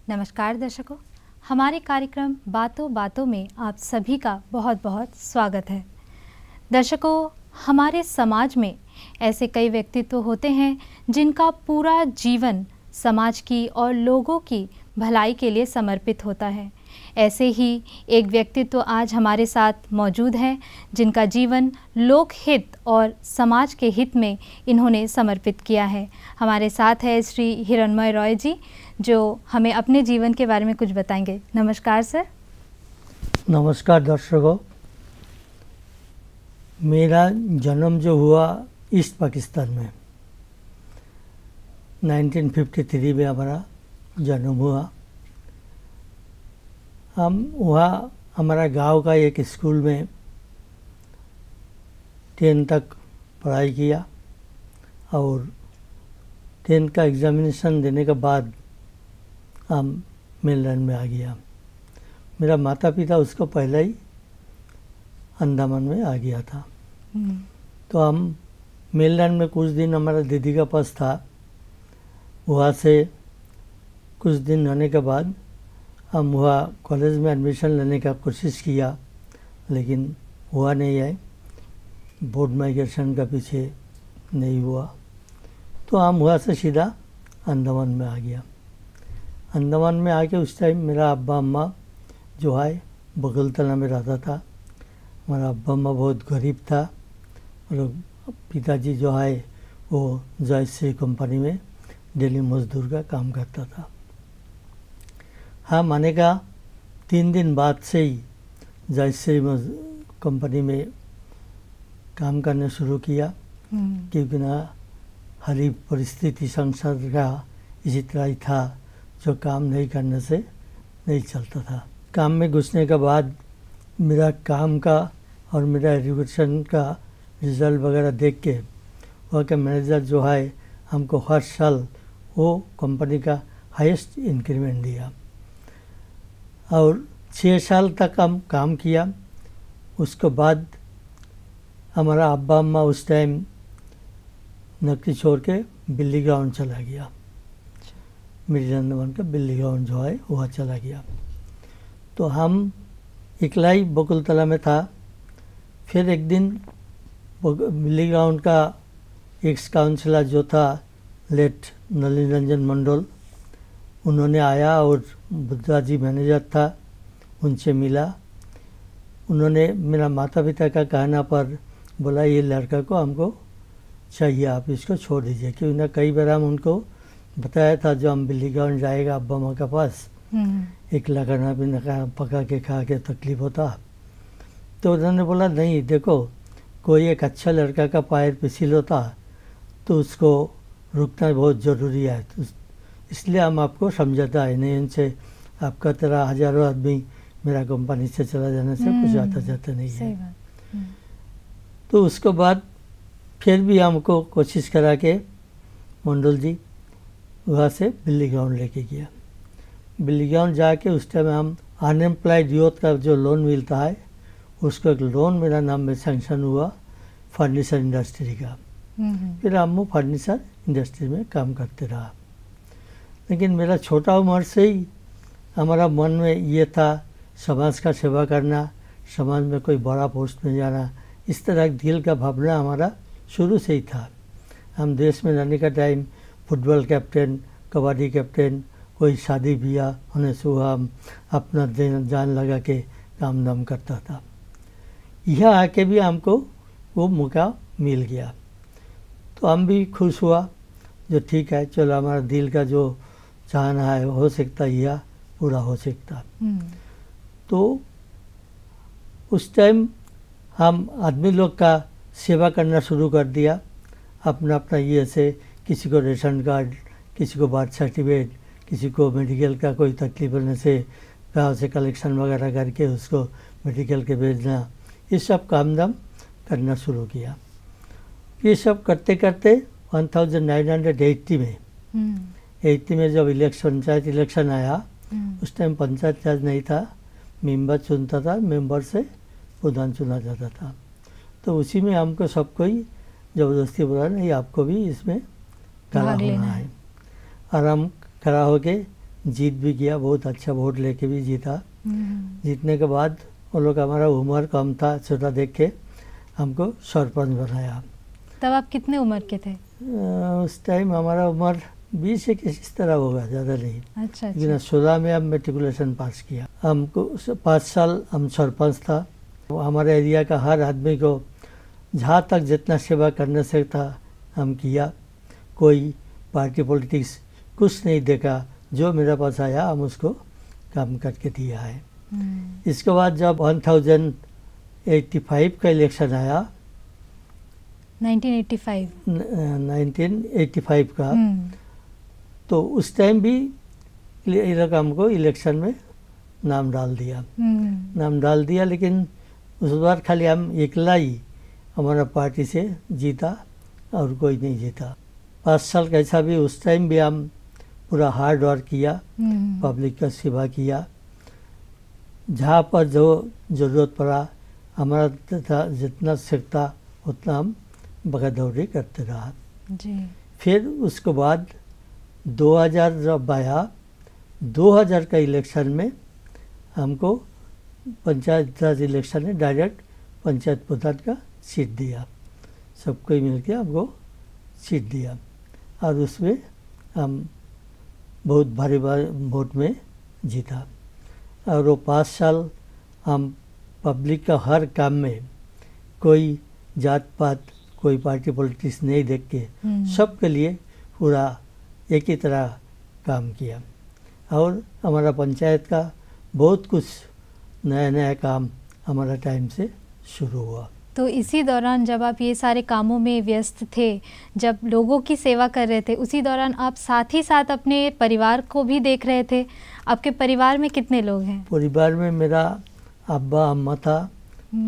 नमस्कार दर्शकों, हमारे कार्यक्रम बातों बातों में आप सभी का बहुत बहुत स्वागत है। दर्शकों, हमारे समाज में ऐसे कई व्यक्तित्व होते हैं जिनका पूरा जीवन समाज की और लोगों की भलाई के लिए समर्पित होता है। ऐसे ही एक व्यक्तित्व आज हमारे साथ मौजूद हैं जिनका जीवन लोकहित और समाज के हित में इन्होंने समर्पित किया है। हमारे साथ है श्री हिरणमय रॉय जी, जो हमें अपने जीवन के बारे में कुछ बताएंगे। नमस्कार सर। नमस्कार दर्शकों, मेरा जन्म जो हुआ ईस्ट पाकिस्तान में 1953 में हमारा जन्म हुआ। हम वहाँ हमारा गांव का एक स्कूल में 10 तक पढ़ाई किया और 10 का एग्ज़ामिनेशन देने के बाद हम मेललैंड में आ गया। मेरा माता पिता उसको पहले ही अंडमान में आ गया था। तो हम मेललैंड में कुछ दिन हमारा दीदी का पास था। वहाँ से कुछ दिन रहने के बाद हम वहाँ कॉलेज में एडमिशन लेने का कोशिश किया, लेकिन हुआ नहीं है। बोर्ड माइग्रेशन का पीछे नहीं हुआ, तो हम वहाँ से सीधा अंडमान में आ गया। अंडमान में आके उस टाइम मेरा अब्बा अम्मा जो है बगलतला में रहता था। हमारा अब्बा अम्मा बहुत गरीब था और पिताजी जो है वो जयश्री कंपनी में डेली मजदूर का काम करता था। हाँ, आने का 3 दिन बाद से ही जयश्री कंपनी में काम करना शुरू किया, क्योंकि ना हर परिस्थिति संसार का इसी तरह ही था, जो काम नहीं करने से नहीं चलता था। काम में घुसने के बाद मेरा काम का और मेरा एजुकेशन का रिज़ल्ट वगैरह देख के वहाँ के मैनेजर जो है हमको हर साल वो कंपनी का हाईएस्ट इंक्रीमेंट दिया और 6 साल तक हम काम किया। उसके बाद हमारा अब्बा अम्मा उस टाइम नौकरी छोड़ के बिल्ली ग्राउंड चला गया। मेरी अंडमान का बिल्ली ग्राउंड जो है वहाँ चला गया। तो हम इकला ही बकुलतला में था। फिर एक दिन बिल्ली ग्राउंड का एक्स काउंसिलर जो था लेट नलिन रंजन मंडल, उन्होंने आया और बुद्धा जी मैनेजर था, उनसे मिला। उन्होंने मेरा माता पिता का कहना पर बोला ये लड़का को हमको चाहिए, आप इसको छोड़ दीजिए। क्योंकि ना कई बार हम उनको बताया था जो हम बिल्ली ग्राउंड जाएगा अब्बा अम्मा के पास, एकला खाना पीना पका के खा के तकलीफ होता। तो उन्होंने बोला नहीं, देखो कोई एक अच्छा लड़का का पैर फिसल होता तो उसको रुकना बहुत ज़रूरी है, तो इसलिए हम आपको समझाता है। नहीं उनसे आपका तरह हज़ारों आदमी मेरा कंपनी से चला जाने से कुछ आता जाता नहीं है। तो उसके बाद फिर भी हमको कोशिश करा के मंडल जी वहाँ से बिल्ली ग्राउंड लेके गया। बिल्ली ग्राउंड जाके उस टाइम हम अनएम्प्लॉयड यूथ का जो लोन मिलता है उसको एक लोन मेरा नाम में सैंक्शन हुआ फर्नीचर इंडस्ट्री का। फिर हम वो फर्नीचर इंडस्ट्री में काम करते रहा। लेकिन मेरा छोटा उम्र से ही हमारा मन में ये था समाज का सेवा करना, समाज में कोई बड़ा पोस्ट में जाना, इस तरह दिल का भावना हमारा शुरू से ही था। हम देश में रहने का time football captain, kabaddi captain, कोई शादी ब्याह होने से हुआ हम अपना जान लगा के काम धाम करता था। यह आके भी हमको वो मौका मिल गया तो हम भी खुश हुआ, जो ठीक है चलो हमारा दिल का जो चाहना है हो सकता यह पूरा हो सकता। तो उस टाइम हम आदमी लोग का सेवा करना शुरू कर दिया। अपना अपना ये से किसी को रेशन कार्ड, किसी को बर्थ सर्टिफिकेट, किसी को मेडिकल का कोई तकलीफ होने से गाँव से कलेक्शन वगैरह करके उसको मेडिकल के भेजना, ये सब काम धाम करना शुरू किया। ये सब करते करते 1980 में 80 में जब पंचायत इलेक्शन आया, उस टाइम पंचायत राज नहीं था, मेंबर चुनता था, मेंबर से प्रधान चुना जाता था। तो उसी में हमको सबको ही ज़बरदस्ती बोला नहीं आपको भी इसमें खड़ा होना है। और हम खड़ा होके जीत भी गया, बहुत अच्छा वोट लेके भी जीता। जीतने के बाद वो लोग हमारा उम्र कम था, छोटा देख के हमको सरपंच बनाया। तब आप कितने उम्र के थे? उस टाइम हमारा उम्र 20-21 इस तरह होगा, ज़्यादा नहीं। अच्छा। लेकिन 16 में हम मेट्रिकुलेशन पास किया। हमको 5 साल हम सरपंच था। हमारे एरिया का हर आदमी को जहाँ तक जितना सेवा करने से था हम किया। कोई पार्टी पॉलिटिक्स कुछ नहीं देखा, जो मेरे पास आया हम उसको काम करके दिया है। इसके बाद जब 1085 का इलेक्शन आया, 1985 का, तो उस टाइम भी ये लोग हमको इलेक्शन में नाम डाल दिया। लेकिन उस बार खाली हम अकेला ही हमारा पार्टी से जीता और कोई नहीं जीता। 5 साल कैसा भी उस टाइम भी हम पूरा हार्ड वर्क किया, पब्लिक का सेवा किया। जहाँ पर जो ज़रूरत पड़ा हमारा जितना सकता उतना हम बगादौरी करते रहा जी। फिर उसके बाद 2000 जब आया, 2000 का इलेक्शन में हमको पंचायत राज इलेक्शन में डायरेक्ट पंचायत प्रधान का सीट दिया। सबको मिल के हमको सीट दिया और उसमें हम बहुत भारी वोट में जीता। और वो 5 साल हम पब्लिक का हर काम में कोई जात पात, कोई पार्टी पॉलिटिक्स नहीं देख के सबके लिए पूरा एक ही तरह काम किया। और हमारा पंचायत का बहुत कुछ नया नया काम हमारा टाइम से शुरू हुआ। तो इसी दौरान जब आप ये सारे कामों में व्यस्त थे, जब लोगों की सेवा कर रहे थे, उसी दौरान आप साथ ही साथ अपने परिवार को भी देख रहे थे। आपके परिवार में कितने लोग हैं? परिवार में मेरा अब्बा अम्मा था,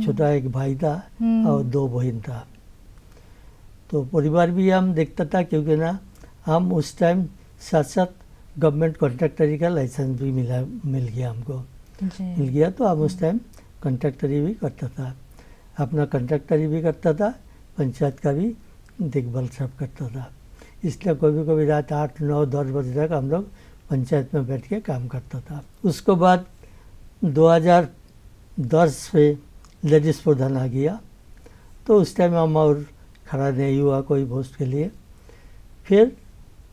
छोटा एक भाई था और 2 बहन था। तो परिवार भी हम देखता था, क्योंकि ना हम उस टाइम साथ साथ गवर्नमेंट कॉन्ट्रैक्टरी का लाइसेंस भी मिल गया हमको। मिल गया तो हम उस टाइम कॉन्ट्रैक्टरी भी करता था, अपना कॉन्ट्रैक्टरी भी करता था, पंचायत का भी देखभाल सब करता था। इसलिए कभी कभी रात 8, 9, 10 बजे तक हम लोग पंचायत में बैठ के काम करता था। उसके बाद 2010 में लेडीज़ प्रधान आ गया, तो उस टाइम हम और खड़ा नहीं हुआ कोई पोस्ट के लिए। फिर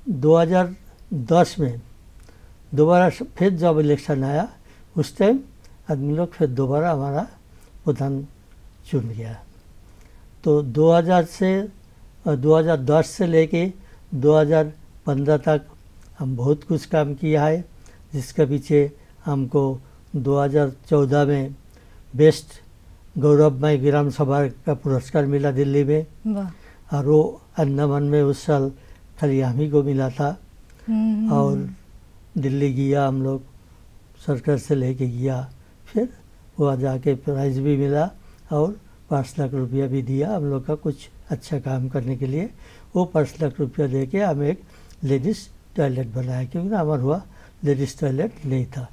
2010 में दोबारा फिर जब इलेक्शन आया, उस टाइम आदमी लोग फिर दोबारा हमारा प्रधान चुन गया। तो 2010 से लेके 2015 तक हम बहुत कुछ काम किया है, जिसके पीछे हमको 2014 में बेस्ट गौरवमय ग्राम सभा का पुरस्कार मिला दिल्ली में। और वो अंडमान में उस साल खाली हम ही को मिला था। और दिल्ली गया हम लोग, सरकार से लेके गया, फिर वहाँ जाके प्राइज़ भी मिला और 5 लाख रुपया भी दिया हम लोग का कुछ अच्छा काम करने के लिए। वो 5 लाख रुपया दे के हम एक लेडीज़ टॉयलेट बनाया, क्योंकि हमारा हुआ लेडीज़ टॉयलेट नहीं था।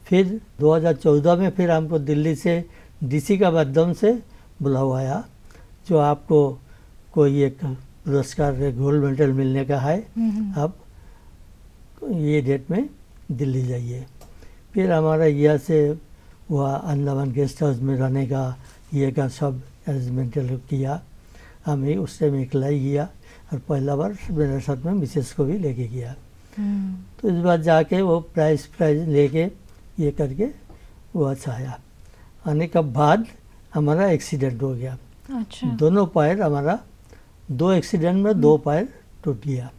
फिर 2014 में फिर हमको दिल्ली से डीसी का माध्यम से बुलावा आया, जो आपको कोई एक पुरस्कार, गोल्ड मेडल मिलने का है, आप ये डेट में दिल्ली जाइए। फिर हमारा यहाँ से वहाँ अंडमान गेस्ट हाउस में रहने का ये का सब अरेंजमेंट किया। हम ही उस टाइम अकेला ही गया, और पहला बार मेरे साथ में मिसेस को भी लेके गया। तो इस बार जाके वो प्राइज़ लेके ये करके वो अच्छा आया। आने के बाद हमारा एक्सीडेंट हो गया। अच्छा। दोनों पैर हमारा, 2 एक्सीडेंट में 2 पैर टूट गया।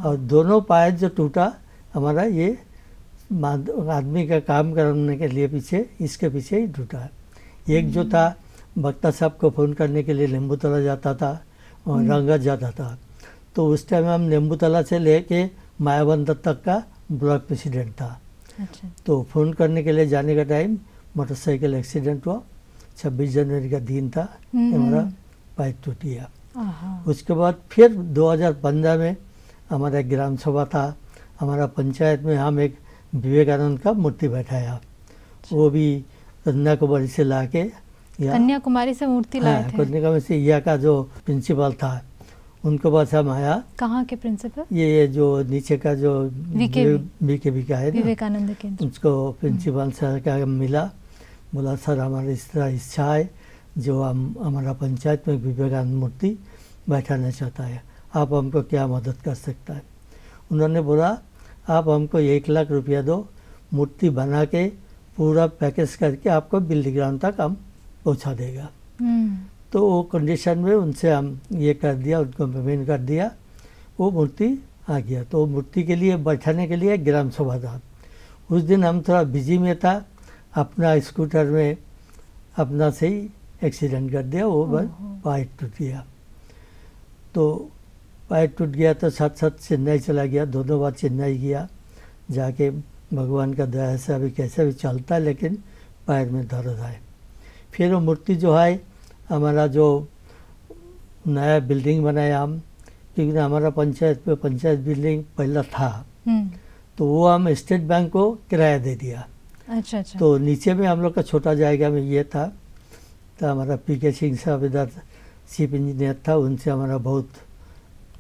और दोनों पैर जो टूटा हमारा, ये आदमी का काम करने के लिए पीछे, इसके पीछे ही टूटा। एक जो था बख्ता साहब को फ़ोन करने के लिए नींबूतला जाता था और रंगत जाता था। तो उस टाइम हम नींबूतला से लेके मायाबंदर तक का ब्लॉक प्रेसिडेंट था। अच्छा। तो फ़ोन करने के लिए जाने का टाइम मोटरसाइकिल एक्सीडेंट हुआ, 26 जनवरी का दिन था, हमारा पैर टूट गया। उसके बाद फिर 2015 में हमारा ग्राम सभा था, हमारा पंचायत में हम एक विवेकानंद का मूर्ति बैठाया। वो भी कन्याकुमारी से ला के, कन्याकुमारी से मूर्ति लाए थे। कन्याकुमारी से यहाँ का जो प्रिंसिपल था उनको पास हम आया। कहाँ के प्रिंसिपल? ये जो नीचे का जो VKV का है ना, विवेकानंद केंद्र, उसको प्रिंसिपल सर का मिला, बोला सर हमारी इस तरह इच्छा है जो हम हमारा पंचायत में विवेकानंद मूर्ति बैठाना चाहता है, आप हमको क्या मदद कर सकता है। उन्होंने बोला आप हमको 1 लाख रुपया दो, मूर्ति बना के पूरा पैकेज करके आपको बिल्डिंग ग्राउंड तक हम पहुंचा देगा। तो वो कंडीशन में उनसे हम ये कर दिया, उनको पेमेंट कर दिया, वो मूर्ति आ गया। तो मूर्ति के लिए बैठाने के लिए ग्राम सभा था। उस दिन हम थोड़ा बिजी में था, अपना स्कूटर में अपना से ही एक्सीडेंट कर दिया, वो पैर टूट गया। तो पैर टूट गया तो साथ साथ चेन्नई चला गया, 2 बार चेन्नई गया, जाके भगवान का दया से अभी कैसे भी चलता है, लेकिन पैर में दर्द है। फिर वो मूर्ति जो है हमारा जो नया बिल्डिंग बनाया हम, क्योंकि हमारा पंचायत बिल्डिंग पहला था, तो वो हम स्टेट बैंक को किराया दे दिया। अच्छा। तो नीचे में हम लोग का छोटा जायगा में ये था। तो हमारा PK सिंह साहब इधर चीफ इंजीनियर था, उनसे हमारा बहुत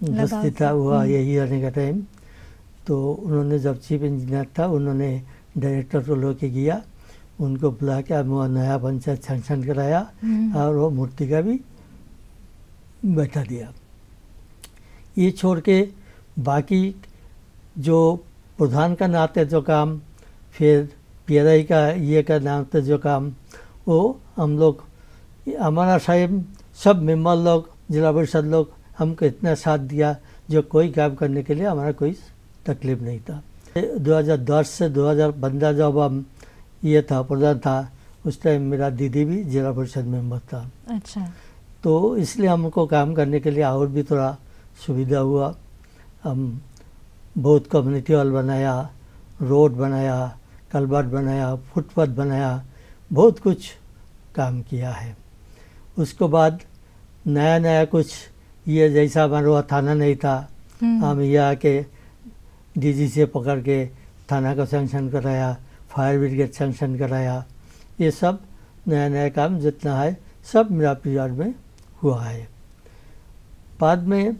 दोस्ती था हुआ यही रहने का टाइम। तो उन्होंने जब चीफ इंजीनियर था, उन्होंने डायरेक्टर को लेके गया, उनको बुला के हम नया पंचायत सैंक्शन कराया और वो मूर्ति का भी बैठा दिया। ये छोड़ के बाकी जो प्रधान का नाते जो काम, फिर PRI का ये का नाते जो काम, वो हम लोग हमारा शायद सब मेंबर लोग, जिला परिषद लोग हमको इतना साथ दिया जो कोई काम करने के लिए हमारा कोई तकलीफ नहीं था। 2010 से 2015 जब हम ये था प्रधान था, उस टाइम मेरा दीदी भी जिला परिषद मेंबर था। अच्छा। तो इसलिए हमको काम करने के लिए और भी थोड़ा सुविधा हुआ। हम बहुत कम्युनिटी हॉल बनाया, रोड बनाया, कल्वर्ट बनाया, फुटपाथ बनाया, बहुत कुछ काम किया है। उसके बाद नया कुछ ये जैसा हमारा थाना नहीं था, हम ये आके DG से पकड़ के थाना का सैंक्शन कराया, फायर ब्रिगेड सैंक्शन कराया, ये सब नया काम जितना है सब मेरा पीरियड में हुआ है। बाद में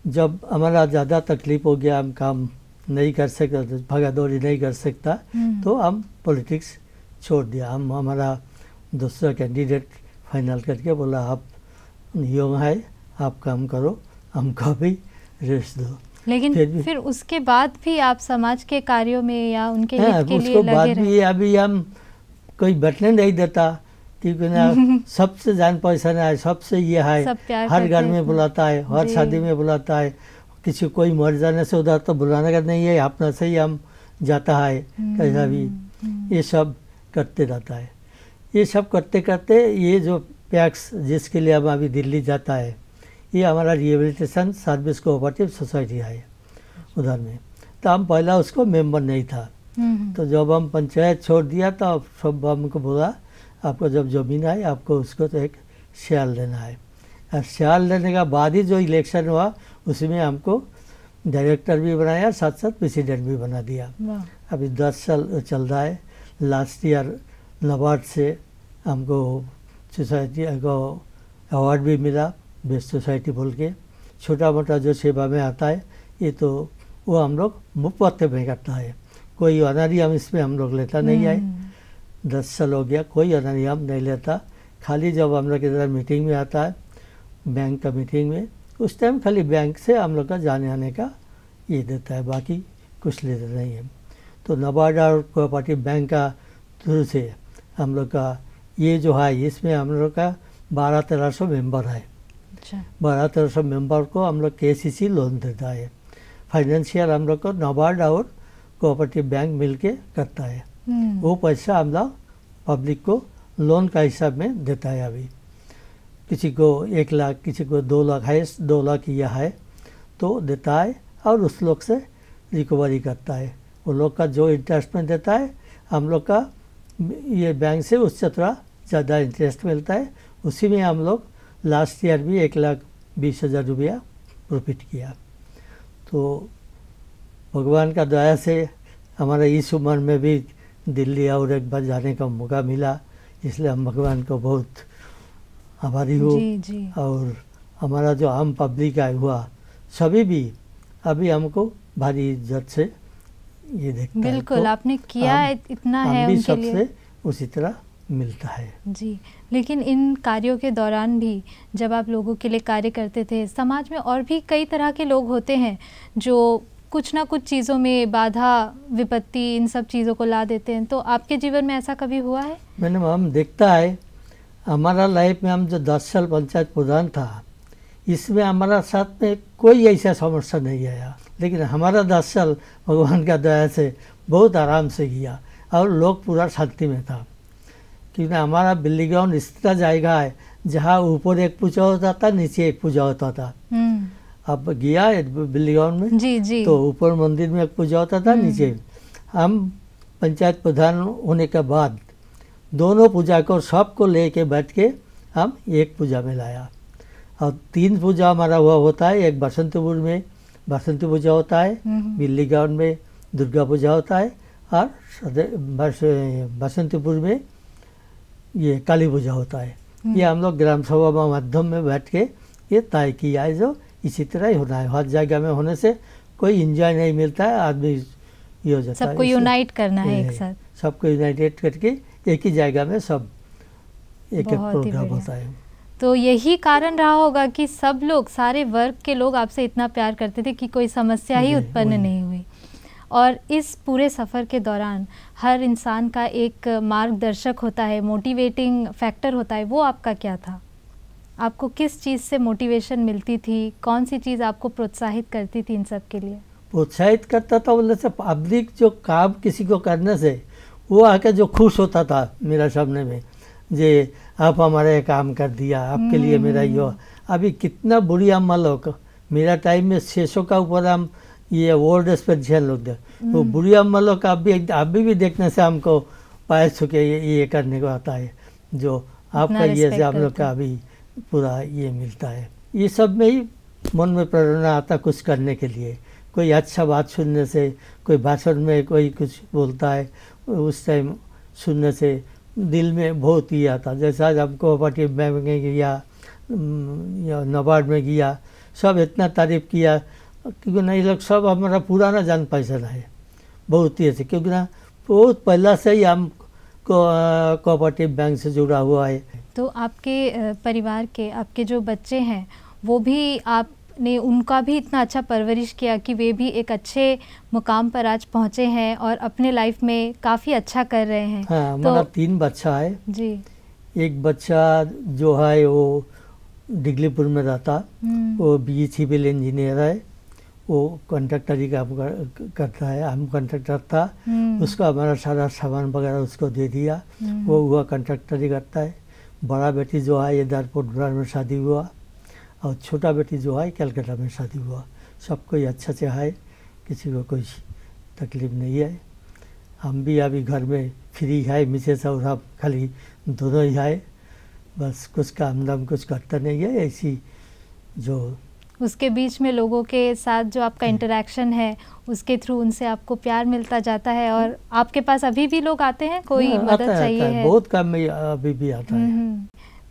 जब हमारा ज़्यादा तकलीफ हो गया, हम काम नहीं कर सकता, भागा दौड़ी नहीं कर सकता, तो हम पॉलिटिक्स छोड़ दिया। हम हमारा दूसरा कैंडिडेट फाइनल करके बोला आप यंग है, आप काम करो, हमको भी रेस्ट दो। लेकिन फिर उसके बाद भी आप समाज के कार्यों में या उनके हित के लिए लगे रहे? अभी हम कोई बैठने नहीं देता, क्योंकि ना सबसे जान पहचान है, सबसे ये है, हर घर में बुलाता है, हर शादी में बुलाता है, किसी कोई मर जाने से उधर तो बुलाने का नहीं है, अपना से ही हम जाता है कैसा भी, ये सब करते रहता है। ये सब करते करते ये जो पैक्स जिसके लिए हम अभी दिल्ली जाता है, ये हमारा रिहेबिलिटेशन सर्विस कोऑपरेटिव सोसाइटी है उधर में। तो हम पहला उसको मेंबर नहीं था, तो जब हम पंचायत छोड़ दिया तो सब हमको बोला आपको जब ज़मीन है आपको उसको तो एक शेयर लेना है। और शेयर लेने का बाद ही जो इलेक्शन हुआ उसमें हमको डायरेक्टर भी बनाया, साथ साथ प्रेसिडेंट भी बना दिया। अभी 10 साल चल रहा है। लास्ट ईयर नाबार्ड से हमको सोसाइटी को अवार्ड भी मिला, बेस्ट सोसाइटी बोल के। छोटा मोटा जो सेवा में आता है ये तो वो हम लोग मुफ्त में करता है, कोई ऑनरियम इसमें हम लोग लेता नहीं है। 10 साल हो गया कोई ऑनरियम नहीं लेता, खाली जब हम लोग इधर मीटिंग में आता है, बैंक का मीटिंग में, उस टाइम खाली बैंक से हम लोग का जाने आने का ये देता है, बाकी कुछ लेता नहीं है। तो नाबार्ड और कोऑपरेटिव बैंक का थ्रू से हम लोग का ये जो है, इसमें हम लोग का 1200-1300 मेंबर है। 1200-1300 मेंबर को हम लोग KCC लोन देता है। फाइनेंशियल हम लोग को नाबार्ड और कोऑपरेटिव बैंक मिलके करता है। वो पैसा हम लोग पब्लिक को लोन का हिसाब में देता है। अभी किसी को 1 लाख, किसी को 2 लाख है, 2 लाख यह है तो देता है, और उस लोग से रिकवरी करता है। वो लोग का जो इंटरेस्ट में देता है, हम लोग का ये बैंक से उससे थोड़ा ज़्यादा इंटरेस्ट मिलता है। उसी में हम लोग लास्ट ईयर भी 1,20,000 रुपया प्रॉफिट किया। तो भगवान का दया से हमारा इस उम्र में भी दिल्ली और एक बार जाने का मौका मिला, इसलिए हम भगवान को बहुत आभारी हो। और हमारा जो आम पब्लिक आया हुआ सभी भी अभी हमको भारी इज्जत से ये देखता है। बिल्कुल, तो आपने किया इतना है भी उनके लिए। सबसे उसी तरह मिलता है जी। लेकिन इन कार्यों के दौरान भी जब आप लोगों के लिए कार्य करते थे, समाज में और भी कई तरह के लोग होते हैं जो कुछ ना कुछ चीज़ों में बाधा विपत्ति इन सब चीज़ों को ला देते हैं, तो आपके जीवन में ऐसा कभी हुआ है? मैंने हम देखता है हमारा लाइफ में, हम जो 10 साल पंचायत प्रधान था, इसमें हमारा साथ में कोई ऐसा समस्या नहीं आया, लेकिन हमारा 10 साल भगवान का दया से बहुत आराम से गया और लोग पूरा शांति में था। क्योंकि हमारा बिल्ली ग्राउंड इस तरह जाएगा है जहाँ ऊपर एक पूजा होता था, नीचे एक पूजा होता था। अब गया बिल्ली ग्राउंड में जी जी। तो ऊपर मंदिर में एक पूजा होता था, नीचे हम पंचायत प्रधान होने के बाद दोनों पूजा को सबको लेके बैठ के हम एक पूजा में लाया। और 3 पूजा हमारा हुआ होता है, एक बसंतपुर में बसंती पूजा होता है, बिल्ली ग्राउंड में दुर्गा पूजा होता है, और बसंतपुर में ये काली पूजा होता है। ये हम लोग ग्राम सभा में माध्यम में बैठ के ये तय किया है जो इसी तरह ही होना है। हर जगह में होने से कोई एंजॉय नहीं मिलता है, आदमी ये हो जाता है। सबको यूनाइट करना है एक साथ, सबको यूनाइटेड करके एक ही जगह में सब एक प्रोग्राम होता है। तो यही कारण रहा होगा कि सब लोग, सारे वर्ग के लोग आपसे इतना प्यार करते थे कि कोई समस्या ही उत्पन्न नहीं हुई। और इस पूरे सफ़र के दौरान हर इंसान का एक मार्गदर्शक होता है, मोटिवेटिंग फैक्टर होता है, वो आपका क्या था? आपको किस चीज़ से मोटिवेशन मिलती थी? कौन सी चीज़ आपको प्रोत्साहित करती थी इन सब के लिए? प्रोत्साहित करता था बोले से पब्लिक जो काम किसी को करने से वो आके जो खुश होता था मेरा सामने में, जे आप हमारा ये काम कर दिया, आपके लिए मेरा यो। अभी कितना बुरी अम्मा लोग, मेरा टाइम में 600 का ऊपर हम ये ओल्ड एज पेंशन लोग थे, वो बुरी अम्मा लोग अभी भी देखने से हमको पैर छुके ये करने को आता है, जो आपका ये से हम लोग का अभी पूरा ये मिलता है। ये सब में ही मन में प्रेरणा आता कुछ करने के लिए। कोई अच्छा बात सुनने से, कोई भाषण में कोई कुछ बोलता है, उस टाइम सुनने से दिल में बहुत ही आता। जैसा आज हमको पार्टी बैंक में गया या नबार्ड में गया, सब इतना तारीफ किया, क्योंकि ना ये लोग सब हमारा पुराना जान पहचान है बहुत ही अच्छे, क्योंकि ना बहुत पहला से ही हम कोऑपरेटिव बैंक से जुड़ा हुआ है। तो आपके परिवार के, आपके जो बच्चे हैं वो भी, आपने उनका भी इतना अच्छा परवरिश किया कि वे भी एक अच्छे मुकाम पर आज पहुंचे हैं और अपने लाइफ में काफ़ी अच्छा कर रहे हैं। हाँ, हमारा 3 बच्चा है जी। एक बच्चा जो है वो डिगलीपुर में रहता, वो BE सिविल इंजीनियर है, वो कॉन्ट्रैक्टरी काम करता है। हम कॉन्ट्रैक्टर था, उसका हमारा सारा सामान वगैरह उसको दे दिया, वो हुआ कॉन्ट्रैक्टरी करता है। बड़ा बेटी जो है ये एयरपोर्ट में शादी हुआ, और छोटा बेटी जो है कलकत्ता में शादी हुआ। सब कोई अच्छा से है, किसी को कोई तकलीफ नहीं है। हम भी अभी घर में फ्री है, मिसेस और हम खाली दोनों ही है, बस कुछ काम धाम कुछ करता नहीं है। ऐसी जो उसके बीच में लोगों के साथ जो आपका इंटरेक्शन है, उसके थ्रू उनसे आपको प्यार मिलता जाता है। और आपके पास अभी भी लोग आते हैं, कोई मदद चाहिए है? बहुत काम में अभी भी आता है।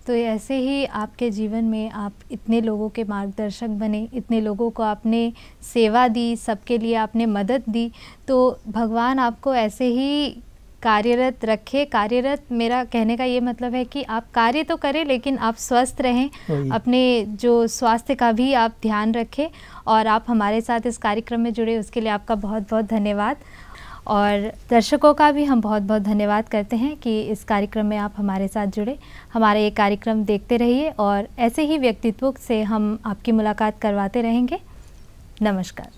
तो ऐसे ही आपके जीवन में आप इतने लोगों के मार्गदर्शक बने, इतने लोगों को आपने सेवा दी, सबके लिए आपने मदद दी, तो भगवान आपको ऐसे ही कार्यरत रखे। कार्यरत, मेरा कहने का ये मतलब है कि आप कार्य तो करें लेकिन आप स्वस्थ रहें, अपने जो स्वास्थ्य का भी आप ध्यान रखें। और आप हमारे साथ इस कार्यक्रम में जुड़े, उसके लिए आपका बहुत बहुत धन्यवाद। और दर्शकों का भी हम बहुत बहुत धन्यवाद करते हैं कि इस कार्यक्रम में आप हमारे साथ जुड़े। हमारा ये कार्यक्रम देखते रहिए और ऐसे ही व्यक्तित्वों से हम आपकी मुलाकात करवाते रहेंगे। नमस्कार।